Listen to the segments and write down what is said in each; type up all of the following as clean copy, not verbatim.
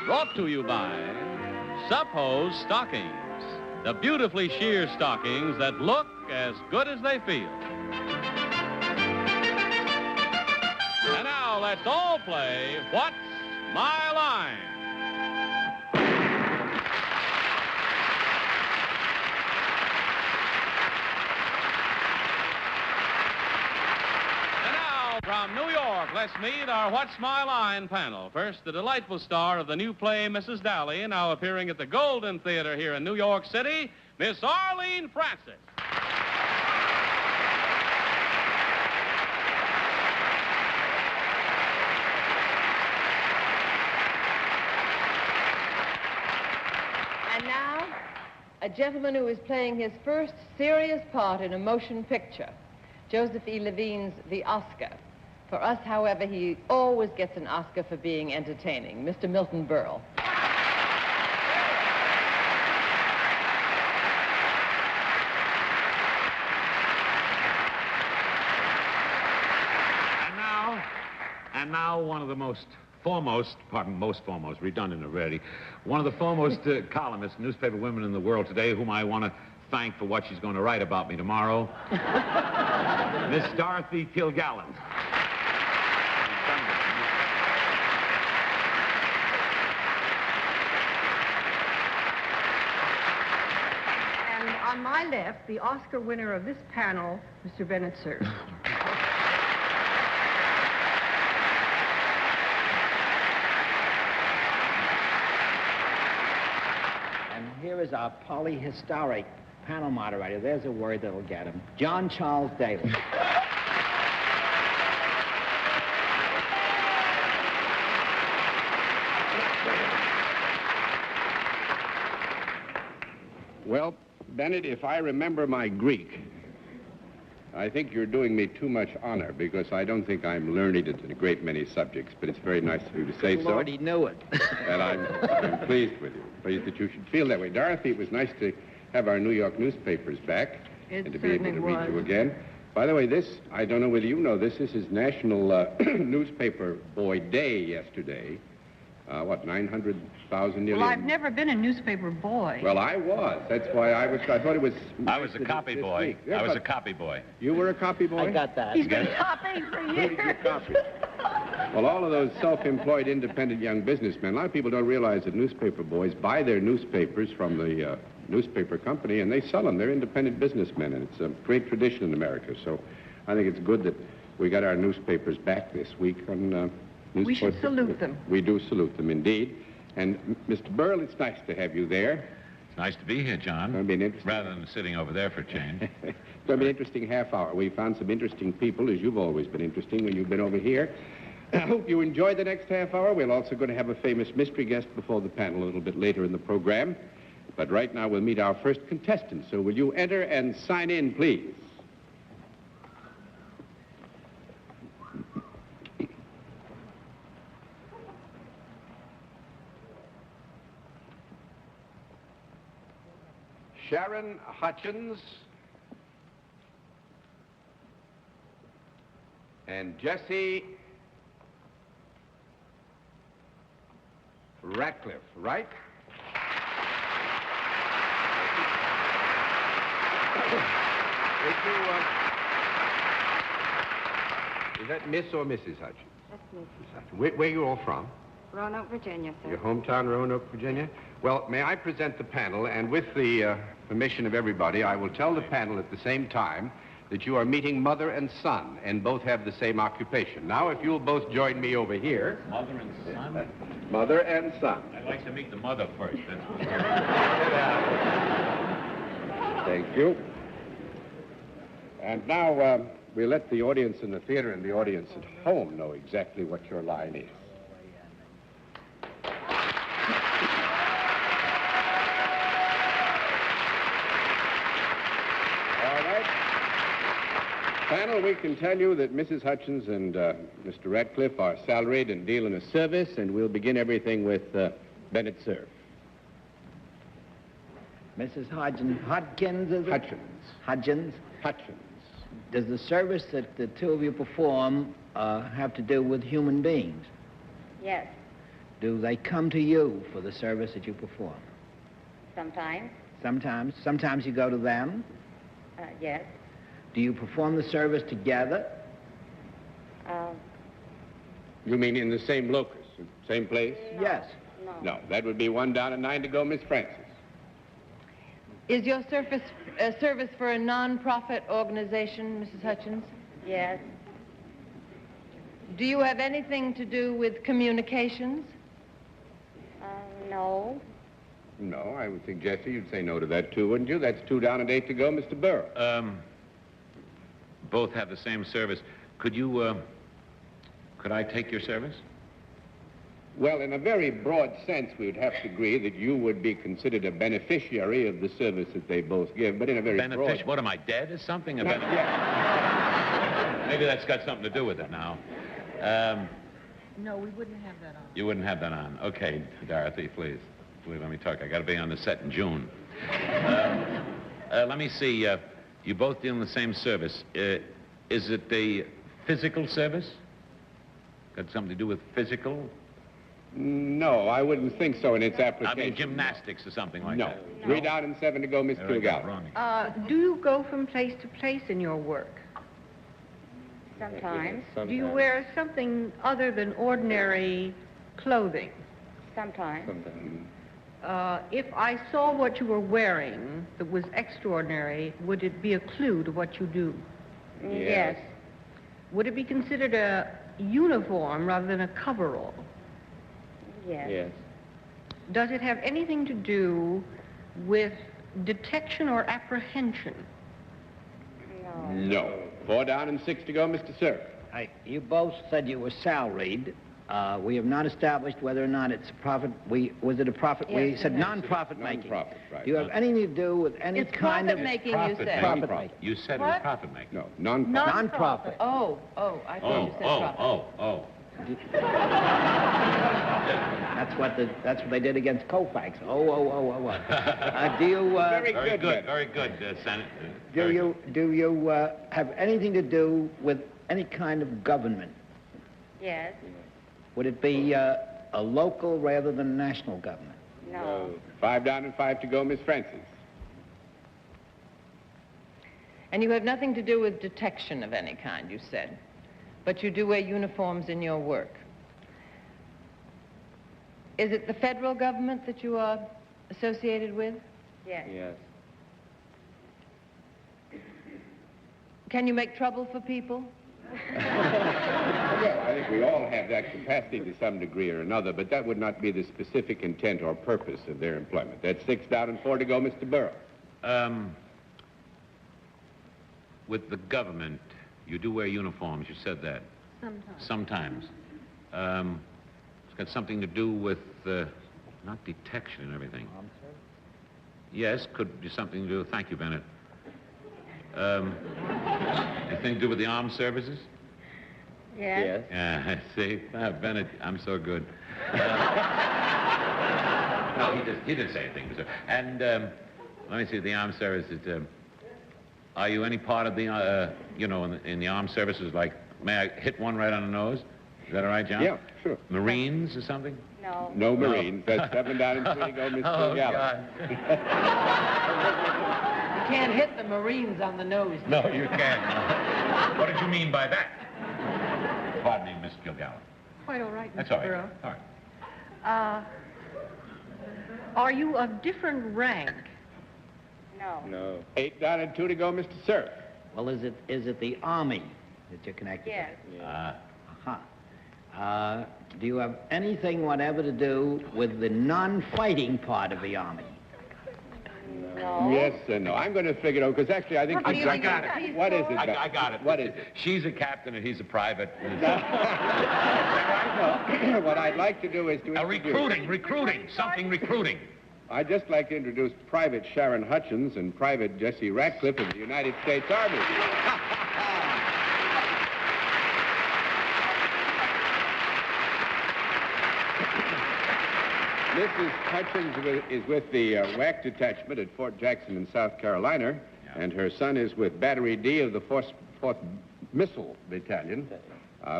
Brought to you by Suppo's Stockings, the beautifully sheer stockings that look as good as they feel. And now let's all play What's My Line? From New York, let's meet our What's My Line panel. First, the delightful star of the new play, Mrs. Dally, now appearing at the Golden Theater here in New York City, Miss Arlene Francis. And now, a gentleman who is playing his first serious part in a motion picture, Joseph E. Levine's The Oscar. For us, however, he always gets an Oscar for being entertaining, Mr. Milton Berle. And now one of the redundant already, one of the foremost columnists, newspaper women in the world today, whom I want to thank for what she's going to write about me tomorrow, Miss Dorothy Kilgallen. On my left, the Oscar winner of this panel, Mr. Bennett, Cerf. And here is our polyhistoric panel moderator. There's a word that'll get him. John Charles Daly. Well, Bennett, if I remember my Greek, I think you're doing me too much honor because I don't think I'm learned in a great many subjects, but it's very nice of you to say so. Lord, he knew it. And I'm pleased with you, pleased that you should feel that way. Dorothy, it was nice to have our New York newspapers back and to be able to read you again. By the way, I don't know whether you know this is National Newspaper Boy Day yesterday. 900,000 nearly? Well, I've never been a newspaper boy. Well, I was. That's why I thought it was... I was a copy boy. Yeah, I was a copy boy. You were a copy boy? I got that. He's been copying for years. Who did you copy? Well, all of those self-employed, independent young businessmen, a lot of people don't realize that newspaper boys buy their newspapers from the newspaper company, and they sell them. They're independent businessmen, and it's a great tradition in America. So I think it's good that we got our newspapers back this week on... We should salute them. We do salute them, indeed. And, Mr. Berle, it's nice to have you there. It's nice to be here, John. It'll be an interesting... Rather than sitting over there for a change. It's going to be an interesting half hour. We found some interesting people, as you've always been interesting when you've been over here. I hope you enjoyed the next half hour. We're also going to have a famous mystery guest before the panel a little bit later in the program. But right now, we'll meet our first contestant. So will you enter and sign in, please? Sharon Hutchins and Jesse Ratcliffe, right? Is that Miss or Mrs. Hutchins? That's Mrs. Where are you all from? Roanoke, Virginia, sir. Your hometown, Roanoke, Virginia? Well, may I present the panel, and with the permission of everybody, I will tell the panel at the same time that you are meeting mother and son, and both have the same occupation. Now, if you'll both join me over here. Mother and son? Mother and son. I'd like to meet the mother first. Thank you. And now, we'll let the audience in the theater and the audience at home know exactly what your line is. Panel, we can tell you that Mrs. Hutchins and Mr. Ratcliffe are salaried and deal in a service, and we'll begin everything with Bennett, Cerf. Mrs. Hodgkins, is it? Hutchins. Hutchins. Does the service that the two of you perform have to do with human beings? Yes. Do they come to you for the service that you perform? Sometimes. Sometimes. Sometimes you go to them? Yes. Do you perform the service together? You mean in the same locus, same place? Yes. No. No, that would be 1 down and 9 to go, Miss Francis. Is your service for a non-profit organization, Mrs. Hutchins? Yes. Do you have anything to do with communications? No. No, I would think, Jesse, you'd say no to that, too, wouldn't you? That's 2 down and 8 to go, Mr. Berle. Both have the same service. Could you, could I take your service? Well, in a very broad sense, we would have to agree that you would be considered a beneficiary of the service that they both give, but in a very broad... What, am I dead or something? A Yeah. Maybe that's got something to do with it now. No, we wouldn't have that on. You wouldn't have that on. Okay, Dorothy, please. Please let me talk. I got to be on the set in June. Let me see. You both deal in the same service. Is it a physical service? Got something to do with physical? No, I wouldn't think so in its application. I mean gymnastics or something like No. that. 3 down and 7 to go, Miss There I got it Kilgallen. wrong. Do you go from place to place in your work? Sometimes. Do you wear something other than ordinary clothing? Sometimes. If I saw what you were wearing that was extraordinary, would it be a clue to what you do? Yes. Would it be considered a uniform rather than a coverall? Yes. Does it have anything to do with detection or apprehension? No. No. 4 down and 6 to go, Mr. Cerf. You both said you were salaried. We have not established whether or not it's a profit. Was it a profit? Yes, we said yes. non-profit making. Non-profit, right. Do you have anything to do with any It's kind of... profit-making, you said. Profit making. You said it was profit making. No, non-profit. Non-profit. Oh, I thought you said profit. That's what they did against Koufax. Do you... Very good, Senator. Do you have anything to do with any kind of government? Yes. Would it be a local rather than national government? No. 5 down and 5 to go, Miss Francis. And you have nothing to do with detection of any kind, you said. But you do wear uniforms in your work. Is it the federal government that you are associated with? Yes. Yes. Can you make trouble for people? Well, I think we all have that capacity to some degree or another, but that would not be the specific intent or purpose of their employment. That's 6 down and 4 to go, Mr. Berle. With the government, you do wear uniforms, you said that. Sometimes. It's got something to do with, not detection and everything. Yes, could be something to do with, thank you, Bennett. Anything to do with the armed services? Yes. Yeah, see, Bennett, I'm so good. No, he didn't say anything, sir. And let me see, the armed services. Are you any part of the, in the armed services? Like, may I hit one right on the nose? Is that all right, John? Yeah, sure. Marines or something? No. No Marines. That's 7 down and 3 to go, Miss Kilgallen. You can't hit the Marines on the nose. No, you can't. What did you mean by that? Pardon me, Miss Kilgallen. Quite all right, Mr. That's all right. Burrow. All right. Are you of different rank? No. 8 down and 2 to go, Mr. Cerf. Well, is it the Army that you're connected Yes. with? Do you have anything whatever to do with the non-fighting part of the Army? No. Yes and no. I'm going to figure it out, because actually I think... What do you I think got of it. What is it? I got it. What is it? She's a captain and he's a private. No. What I'd like to do is to introduce... Recruiting. I'd just like to introduce Private Sharon Hutchins and Private Jesse Ratcliffe of the United States Army. Mrs. Hutchins is with the WAC detachment at Fort Jackson in South Carolina, and her son is with Battery D of the 4th Missile Battalion.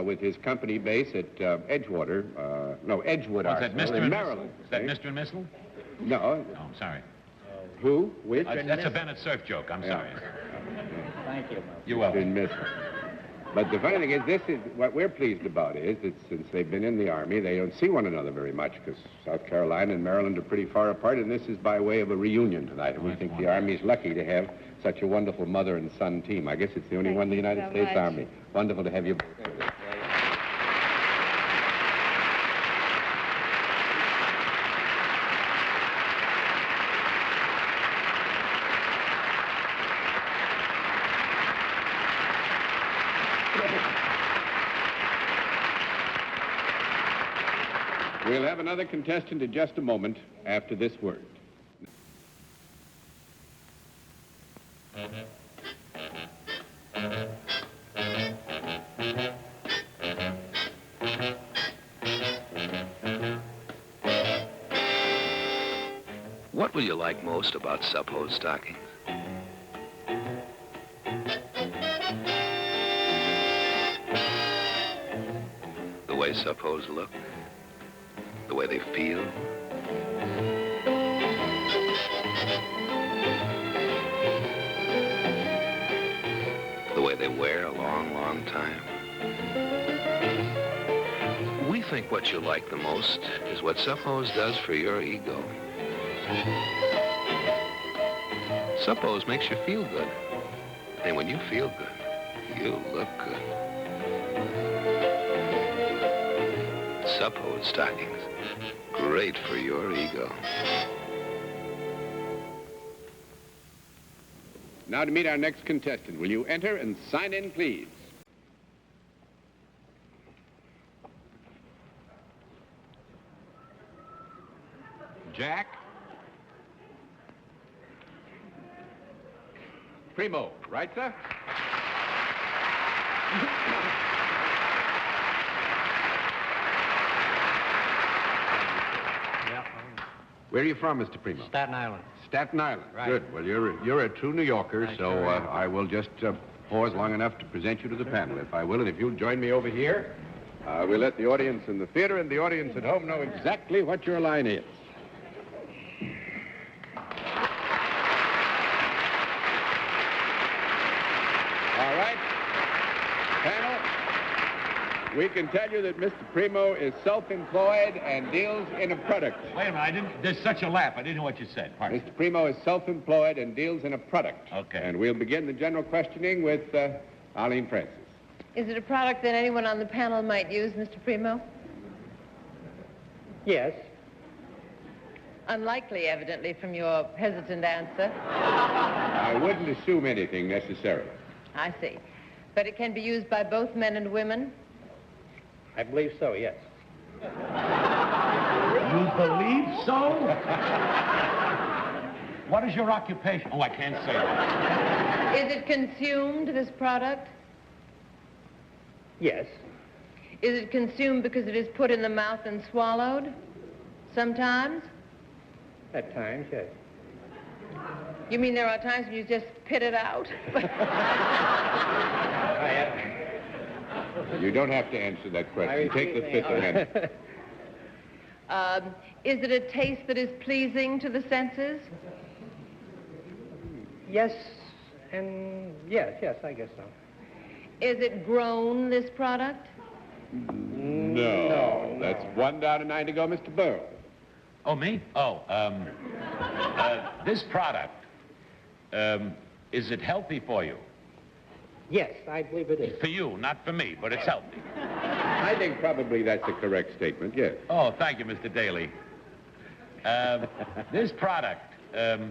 with his company base at Edgewater, Edgewood What's that, Arsenal Mr. in and Maryland. Is that Mr. and Mrs.? No. Oh, I'm sorry. Who? Which? That's a Bennett Cerf joke. I'm sorry. Thank you. You're welcome. But the funny thing is, this is what we're pleased about is that since they've been in the Army, they don't see one another very much because South Carolina and Maryland are pretty far apart, and this is by way of a reunion tonight. And we think the Army's lucky to have such a wonderful mother and son team. I guess it's the only one in the United States Army. Wonderful to have you both. We'll have another contestant in just a moment after this word. What will you like most about sub-hose stockings? The way sub-hose look? The way they feel? The way they wear a long, long time? We think what you like the most is what sub-hose does for your ego. Sub-hose makes you feel good. And when you feel good, you look good. Sub-hose stockings. Great for your ego. Now to meet our next contestant. Will you enter and sign in, please? Jack? Primo, right, sir? Where are you from, Mr. Primo? Staten Island. Staten Island. Right. Good. Well, you're a true New Yorker, I so sure am. I will just pause long enough to present you to the panel, if I will. And if you'll join me over here, we'll let the audience in the theater and the audience at home know exactly what your line is. All right. Panel, we can tell you that Mr. Primo is self-employed and deals in a product. Wait a minute. There's such a laugh. I didn't know what you said. Pardon. Mr. Primo is self-employed and deals in a product. Okay. And we'll begin the general questioning with Arlene Francis. Is it a product that anyone on the panel might use, Mr. Primo? Yes. Unlikely, evidently, from your hesitant answer. I wouldn't assume anything necessarily. I see. But it can be used by both men and women? I believe so, yes. You believe so? What is your occupation? Oh, I can't say that. Is it consumed, this product? Yes. Is it consumed because it is put in the mouth and swallowed? Sometimes? At times, yes. You mean there are times when you just spit it out? You don't have to answer that question. Take the Fifth Amendment. Is it a taste that is pleasing to the senses? Yes, and yes, I guess so. Is it grown, this product? No. That's 1 down and 9 to go, Mr. Berle. Oh, me? Oh, this product, is it healthy for you? Yes, I believe it is. For you, not for me, but it's healthy. I think probably that's a correct statement, yes. Oh, thank you, Mr. Daly. This product, does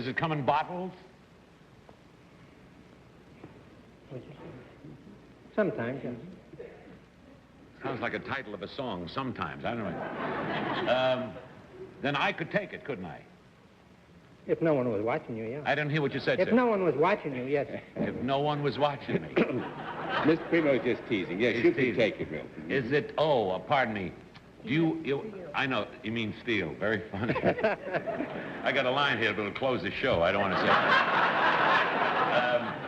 it come in bottles? Sometimes, yes. Sounds like a title of a song, sometimes. I don't know. Then I could take it, couldn't I? If no one was watching you, yeah. I didn't hear what you said, If sir. no one was watching you, yes. If no one was watching me. Mr. Primo's just teasing. Yes, you can take it, Milton. Is it, pardon me. Do you, I know, you mean steel. Very funny. I got a line here, but it'll close the show. I don't want to say it.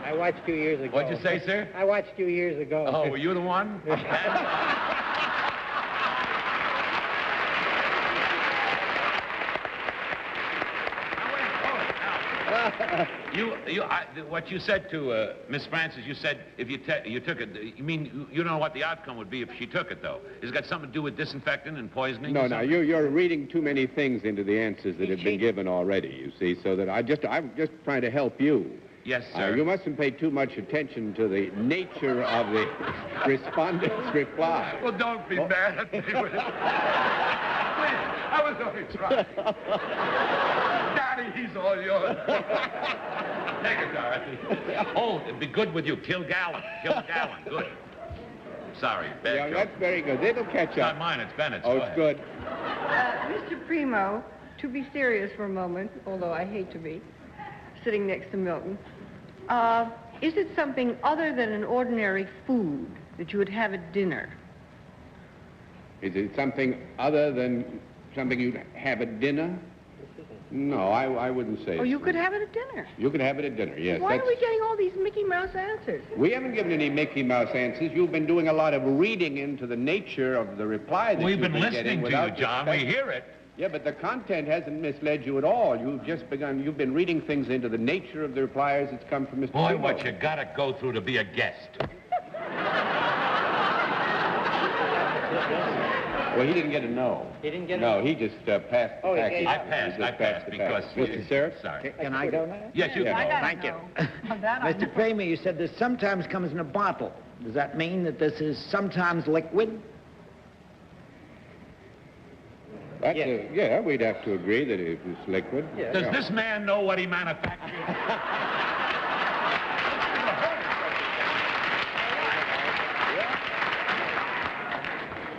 I watch watched you years ago. What'd you say, sir? I watched you years ago. Oh, were you the one? What you said to Miss Francis, you said if you took it, you mean you don't know what the outcome would be if she took it, though. Has it got something to do with disinfectant and poisoning? No, you're reading too many things into the answers that have been given already, you see, so that I'm just trying to help you. Yes, sir. You mustn't pay too much attention to the nature of the respondent's reply. Well, don't be mad at me. I was only trying. Daddy, he's all yours. Take it, Dorothy. Oh, it'd be good with you. Kilgallen. Good. Sorry, bad Yeah, joke. that's very good. It'll catch It's up. not mine, it's Bennett's. Oh, Go it's ahead. good. Mr. Primo, to be serious for a moment, although I hate to be, sitting next to Milton, is it something other than an ordinary food that you would have at dinner? Is it something other than something you'd have at dinner? No, I wouldn't say Oh, it's- you could have it at dinner. You could have it at dinner, yes. Why are we getting all these Mickey Mouse answers? We haven't given any Mickey Mouse answers. You've been doing a lot of reading into the nature of the reply that We've you've been getting listening to without you, John. We respect. hear it. Yeah, but the content hasn't misled you at all. You've been reading things into the nature of the reply as it's come from Mr. Boy, Primo. what you gotta go through to be a guest. Well, he didn't get a no. He didn't get a No, he just passed the Oh, he package. gave- I passed the because... package. Mr. Cerf? Sorry. Can I go? Yes, you Yeah. can. Thank you. Mr. Kramer, you said this sometimes comes in a bottle. Does that mean that this is sometimes liquid? That's Yes. yeah, we'd have to agree that it was liquid. Yeah. Does this man know what he manufactures?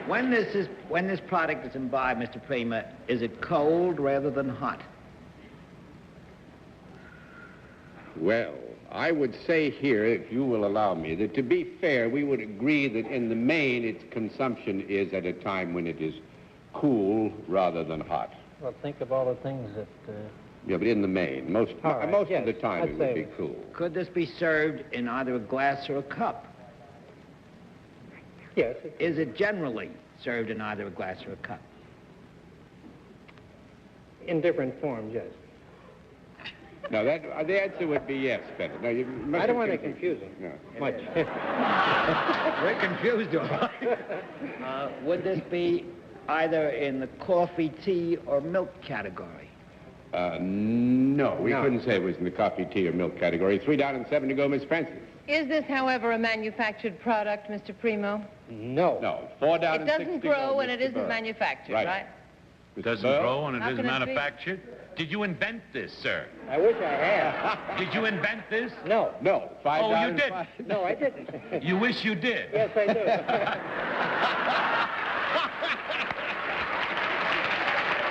When this product is imbibed, Mr. Kramer, is it cold rather than hot? Well, I would say here, if you will allow me, that to be fair, we would agree that in the main, its consumption is at a time when it is cool rather than hot. Well, think of all the things that... Yeah, but in the main, most All right, of yes, the time I'd it would say- be cool. Could this be served in either a glass or a cup? Yes. Is it generally served in either a glass or a cup? In different forms, yes. No, the answer would be yes, Bennett. No, you I don't want to confuse him. No. Much. We're confused, all right. Would this be either in the coffee, tea, or milk category? No, we No. couldn't say it was in the coffee, tea, or milk category. 3 down and 7 to go, Miss Francis. Is this, however, a manufactured product, Mr. Primo? No. No, 4 down It and 6 doesn't to go, grow and Mr. it isn't Berle. manufactured, Right. right? It doesn't Berle? grow and it How is can it be? manufactured? Did you invent this, sir? I wish I had. Did you invent this? No. No, 5 Oh, down you and did? 5. No, I didn't. You wish you did. Yes, I do.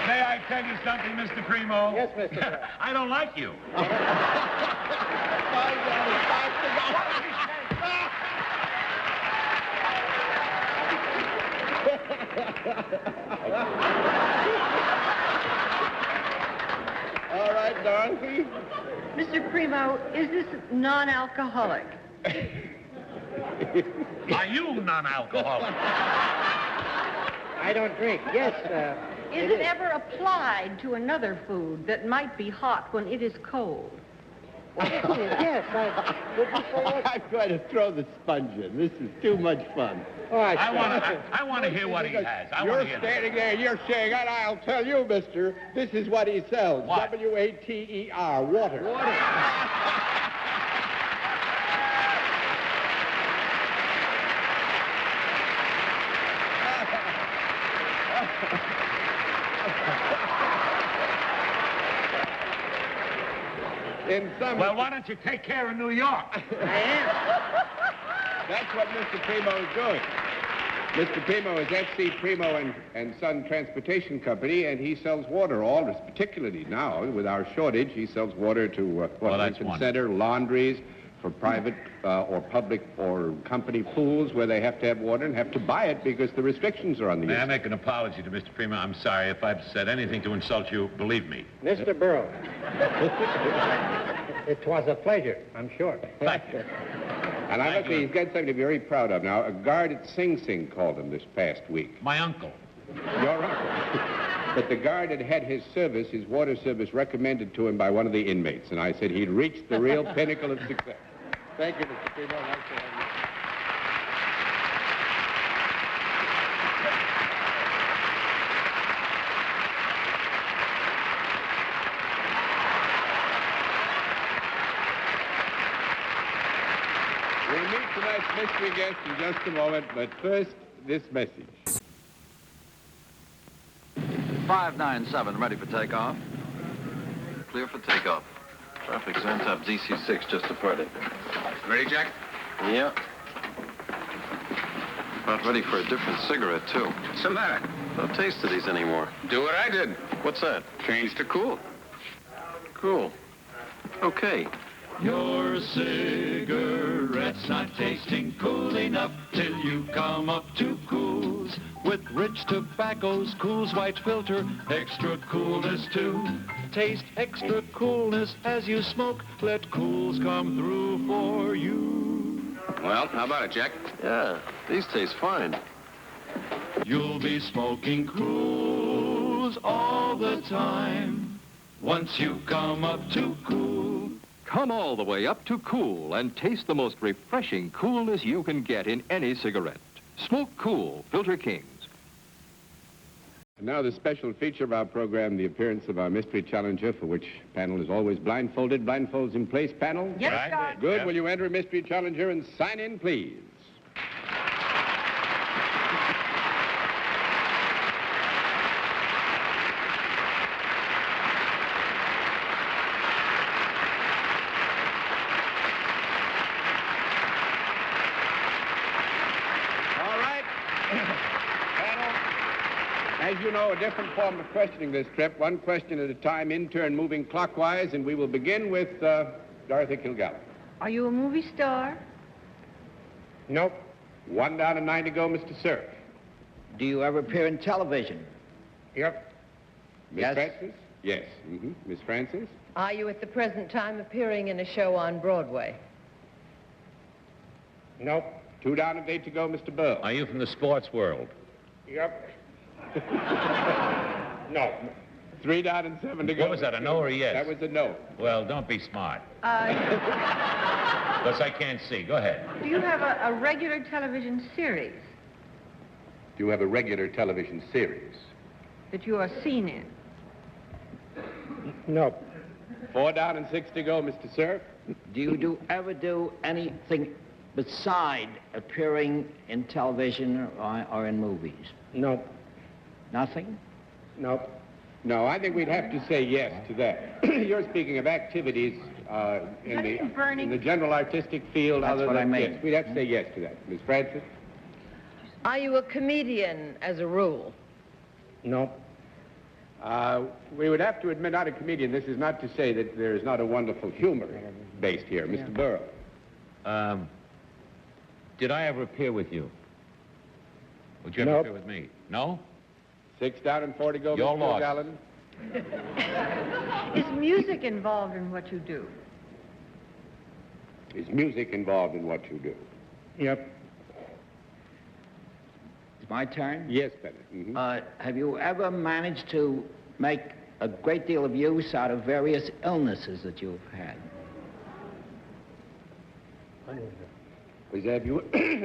May I tell you something, Mr. Primo? Yes, Mr. Berle. I don't like you. 5 down and 5 to go. All right, Dorothy. Mr. Primo, is this non-alcoholic? Are you non-alcoholic? I don't drink. Yes, Is it ever applied to another food that might be hot when it is cold? Yes, would you say yes? I'm going to throw the sponge in. This is too much fun. All right. I want to hear what he has. I want You're to hear standing there, you're saying, and I'll tell you, mister, this is what he sells. What? W-A-T-E-R, water. In some... Well, why don't you take care of New York? I am. That's what Mr. Primo is doing. Mr. Primo is FC Primo and Son Transportation Company, and he sells water, particularly now, with our shortage, he sells water to Well, that's Lincoln wonderful. Center, laundries, for private or public or company pools where they have to have water and have to buy it because the restrictions are on the May use. I make an apology to Mr. Primo? I'm sorry if I've said anything to insult you. Believe me. Mr. Berle. It was a pleasure, I'm sure. Thank you. And I must say, he's got something to be very proud of now. A guard at Sing Sing called him this past week. My uncle. Your uncle. But the guard had his service, his water service, recommended to him by one of the inmates. And I said he'd reached the real pinnacle of success. Thank you, Mr. Primo. Nice to have you. We'll meet tonight's mystery guest in just a moment, but first, this message. 597, ready for takeoff. Clear for takeoff. Traffic's on top. DC-6 just departed. Ready, Jack? Yeah. About ready for a different cigarette, too. What's the matter? Don't taste of these anymore. Do what I did. What's that? Change to cool. Cool. Okay. Your cigarette's not tasting cool enough till you come up to Cools. With rich tobaccos, Cools white filter, extra coolness too. Taste extra coolness as you smoke. Let Cools come through for you. Well, how about it, Jack? Yeah, these taste fine. You'll be smoking Cools all the time once you come up to Cool. Come all the way up to Cool and taste the most refreshing coolness you can get in any cigarette. Smoke Cool, Filter Kings. And now the special feature of our program, the appearance of our mystery challenger, for which panel is always blindfolded. Blindfolds in place, panel? Yes, Right. sir. Good. Yep. Will you enter mystery challenger and sign in, please? All right. Panel, as you know, a different form of questioning this trip, one question at a time, in turn moving clockwise, and we will begin with Dorothy Kilgallen. Are you a movie star? Nope. 1 down and 9 to go, Mr. Cerf. Do you ever appear in television? Yep. Miss Yes. Francis? Yes. Miss Francis? Are you at the present time appearing in a show on Broadway? Nope. 2 down and 8 to go, Mr. Berle. Are you from the sports world? Yep. No. 3 down and 7 to go. What was that, a no or a yes? That was a no. Well, don't be smart. Because I can't see. Go ahead. Do you have a regular television series Do you have a regular television series? that you are seen in? Nope. 4 down and 6 to go, Mr. Cerf. Do you ever do anything beside appearing in television or in movies? Nope. Nothing? Nope. No, I think we'd have to say yes to that. You're speaking of activities in the general artistic field. That's other what than, I mean. Yes, we'd have to say yes to that. Miss Francis? Are you a comedian as a rule? No. We would have to admit, not a comedian. This is not to say that there is not a wonderful humor based here. Mr. Berle. Did I ever appear with you? Would you ever Nope. appear with me? No? 6 down and 4 to go, You're Mr. lost. Kilgallen. Is music involved in what you do? Is music involved in what you do? Yep. It's my turn? Yes, Bennett. Have you ever managed to make a great deal of use out of various illnesses that you've had? Have you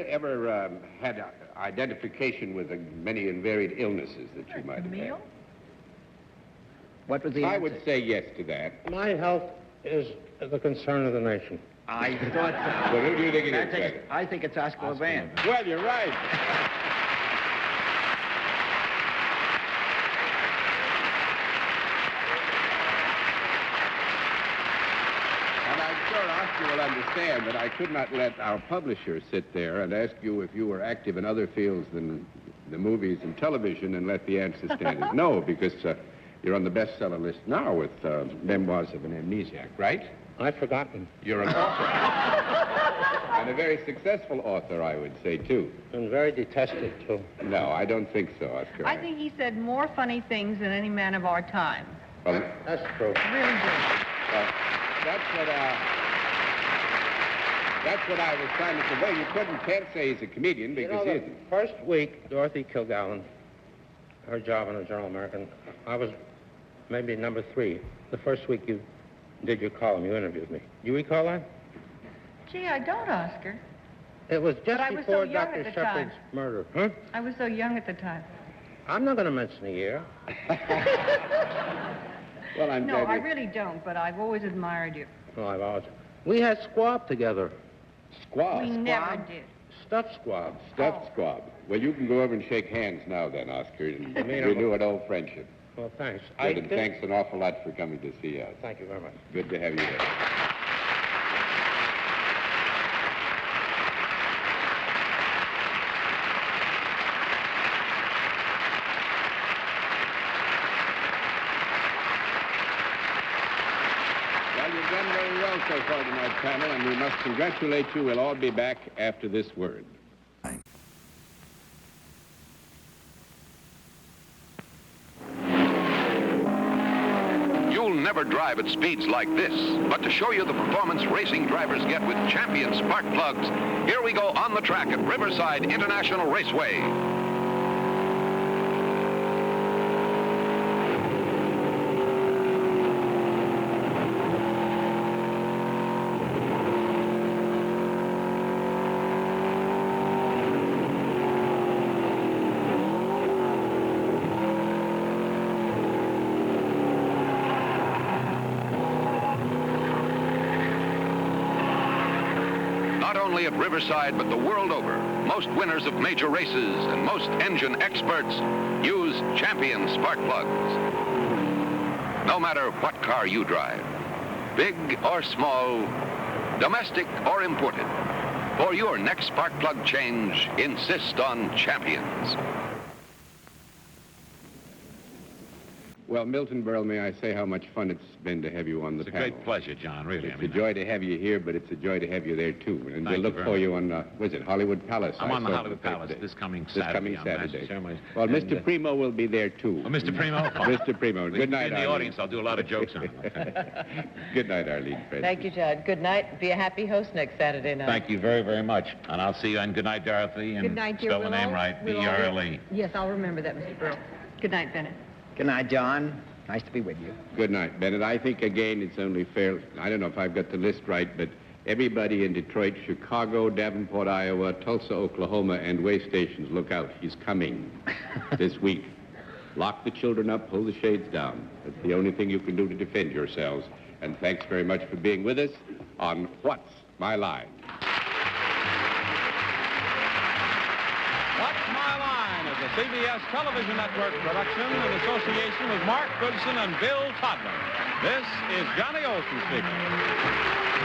ever had identification with the many and varied illnesses that you might have had? What was the I answer? would say yes to that. My health is the concern of the nation. I thought so. Well, who do you think it is, Bennett? I think it's Oscar Levant. Well, you're right. And I'm sure Oscar will understand that I could not let our publisher sit there and ask you if you were active in other fields than the movies and television and let the answer stand as no, because you're on the bestseller list now with Memoirs of an Amnesiac, right? I've forgotten. You're an author. And a very successful author, I would say, too. And very detested, too. No, I don't think so, Oscar. I think he said more funny things than any man of our time. Well, That's true. Really did. well, that's what I was trying to convey. You can't say he's a comedian because he the isn't. first week, Dorothy Kilgallen, her job in the Journal American, I was maybe number 3. The first week you did your column, you interviewed me. Do you recall that? Gee, I don't, Oscar. It was just I was so before young Dr. at the Shepard's time. murder. Huh? I was so young at the time. I'm not going to mention a year. Well, I'm No, glad I you- really don't, but I've always admired you. Oh, I've always... We had squab together. Squab. We never did. Stuffed squab. Stuffed squab. Well, you can go over and shake hands now then, Oscar, and mean, renew an old friendship. Well, thanks. Good, and thanks an awful lot for coming to see us. Thank you very much. Good to have you here. Well, you've done very well so far tonight, panel, and we must congratulate you. We'll all be back after this word. You'll never drive at speeds like this, but to show you the performance racing drivers get with champion spark plugs, here we go on the track at Riverside International Raceway. Not only at Riverside, but the world over, most winners of major races and most engine experts use champion spark plugs. No matter what car you drive, big or small, domestic or imported, for your next spark plug change, insist on champions. Well, Milton Berle, may I say how much fun it's been to have you on the panel. It's a great pleasure, John, really. It's a joy to have you here, but it's a joy to have you there, too. And we'll Thank look you for very you on, was it Hollywood Palace? I'm I on the saw Hollywood the paper Palace today. this coming This Saturday. coming on Master Saturday. Ceremonies. Well, And, Mr. Primo will be there, too. Oh, Mr. Primo? Mr. Primo. Good night, In the Arlene. audience, I'll do a lot of jokes on him. Good night, Arlene. Thank you, Judd. Good night. Be a happy host next Saturday night. Thank you very, very much. And I'll see you, and good night, Dorothy. And Good night, dear. spell the We'll name all- right, we'll all be- B-R-L-E. Yes, I'll remember that, Mr. Burl. Good night, Bennett. Good night, John. Nice to be with you. Good night, Bennett. I think, again, it's only fair. I don't know if I've got the list right, but everybody in Detroit, Chicago, Davenport, Iowa, Tulsa, Oklahoma, and way stations, look out. He's coming this week. Lock the children up, pull the shades down. That's the only thing you can do to defend yourselves. And thanks very much for being with us on What's My Line? What's My Line is a CBS television network production in association with Mark Goodson and Bill Todman. This is Johnny Olson speaking.